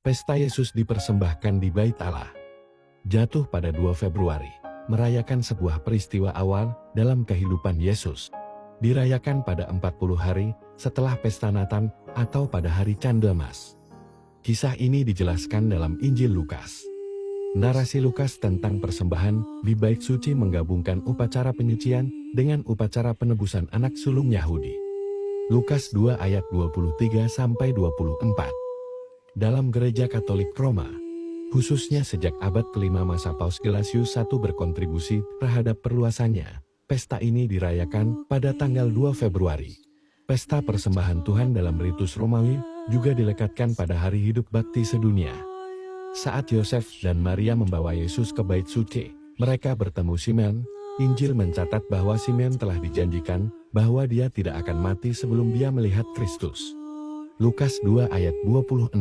Pesta Yesus dipersembahkan di Bait Allah. Jatuh pada 2 Februari, merayakan sebuah peristiwa awal dalam kehidupan Yesus. Dirayakan pada 40 hari setelah pesta Natan atau pada hari Candamas. Kisah ini dijelaskan dalam Injil Lukas. Narasi Lukas tentang persembahan di Bait Suci menggabungkan upacara penyucian dengan upacara penebusan anak sulung Yahudi. Lukas 2 ayat 23-24. Dalam Gereja Katolik Roma, khususnya sejak abad ke-5 masa Paus Gelasius I berkontribusi terhadap perluasannya, pesta ini dirayakan pada tanggal 2 Februari. Pesta persembahan Tuhan dalam ritus Romawi juga dilekatkan pada hari hidup bakti sedunia. Saat Yosef dan Maria membawa Yesus ke Bait Suci, mereka bertemu Simeon. Injil mencatat bahwa Simeon telah dijanjikan bahwa dia tidak akan mati sebelum dia melihat Kristus. Lukas 2 ayat 26.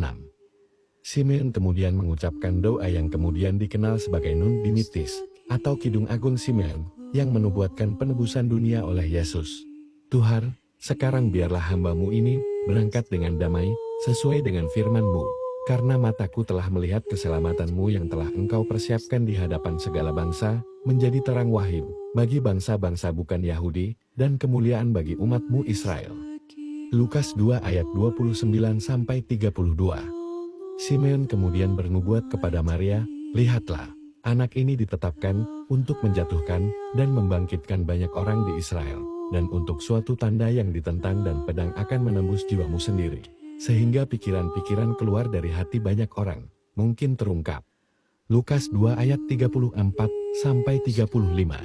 Simeon kemudian mengucapkan doa yang kemudian dikenal sebagai Nun Dimittis, atau Kidung Agung Simeon, yang menubuatkan penebusan dunia oleh Yesus. Tuhan, sekarang biarlah hamba-Mu ini berangkat dengan damai, sesuai dengan firman-Mu, karena mataku telah melihat keselamatan-Mu yang telah Engkau persiapkan di hadapan segala bangsa, menjadi terang wahyu bagi bangsa-bangsa bukan Yahudi, dan kemuliaan bagi umat-Mu Israel. Lukas 2 ayat 29-32. Simeon kemudian bernubuat kepada Maria, "Lihatlah, anak ini ditetapkan untuk menjatuhkan dan membangkitkan banyak orang di Israel, dan untuk suatu tanda yang ditentang dan pedang akan menembus jiwamu sendiri, sehingga pikiran-pikiran keluar dari hati banyak orang, mungkin terungkap." Lukas 2 ayat 34-35.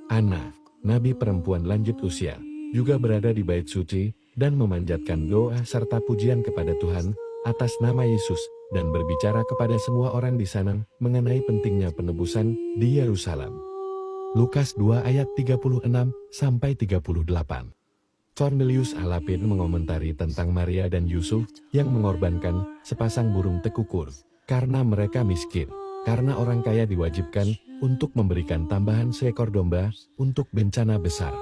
Ana, nabi perempuan lanjut usia, juga berada di Bait Suci, dan memanjatkan doa serta pujian kepada Tuhan atas nama Yesus, dan berbicara kepada semua orang di sana mengenai pentingnya penebusan di Yerusalem. Lukas 2 ayat 36-38. Cornelius a Lapid mengomentari tentang Maria dan Yusuf yang mengorbankan sepasang burung tekukur, karena mereka miskin, karena orang kaya diwajibkan untuk memberikan tambahan seekor domba untuk bencana besar.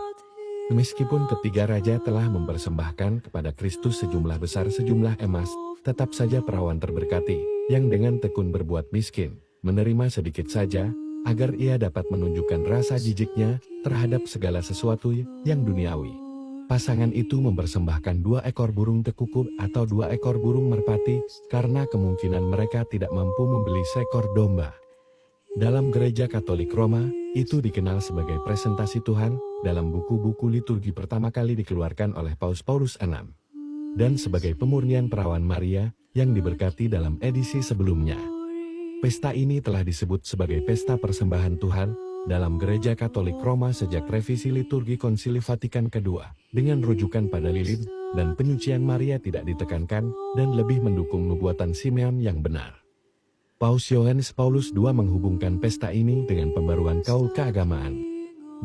Meskipun ketiga raja telah mempersembahkan kepada Kristus sejumlah besar sejumlah emas, tetap saja perawan terberkati, yang dengan tekun berbuat miskin, menerima sedikit saja, agar ia dapat menunjukkan rasa jijiknya terhadap segala sesuatu yang duniawi. Pasangan itu mempersembahkan 2 ekor burung tekukur atau 2 ekor burung merpati, karena kemungkinan mereka tidak mampu membeli seekor domba. Dalam Gereja Katolik Roma, itu dikenal sebagai presentasi Tuhan, dalam buku-buku liturgi pertama kali dikeluarkan oleh Paus Paulus VI, dan sebagai pemurnian perawan Maria, yang diberkati dalam edisi sebelumnya. Pesta ini telah disebut sebagai Pesta Persembahan Tuhan, dalam Gereja Katolik Roma sejak revisi liturgi Konsili Vatikan II, dengan rujukan pada lilin, dan penyucian Maria tidak ditekankan, dan lebih mendukung nubuatan Simeon yang benar. Paus Yohanes Paulus II menghubungkan pesta ini dengan pembaruan kaul keagamaan.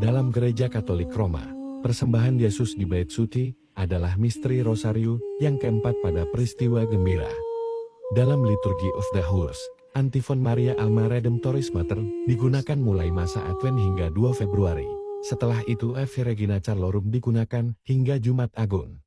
Dalam Gereja Katolik Roma, persembahan Yesus di Bait Suci adalah misteri Rosario yang keempat pada peristiwa gembira. Dalam Liturgi of the Hours, antifon Maria Alma Redemptoris Mater digunakan mulai masa Advent hingga 2 Februari. Setelah itu Ave Regina Carlorum digunakan hingga Jumat Agung.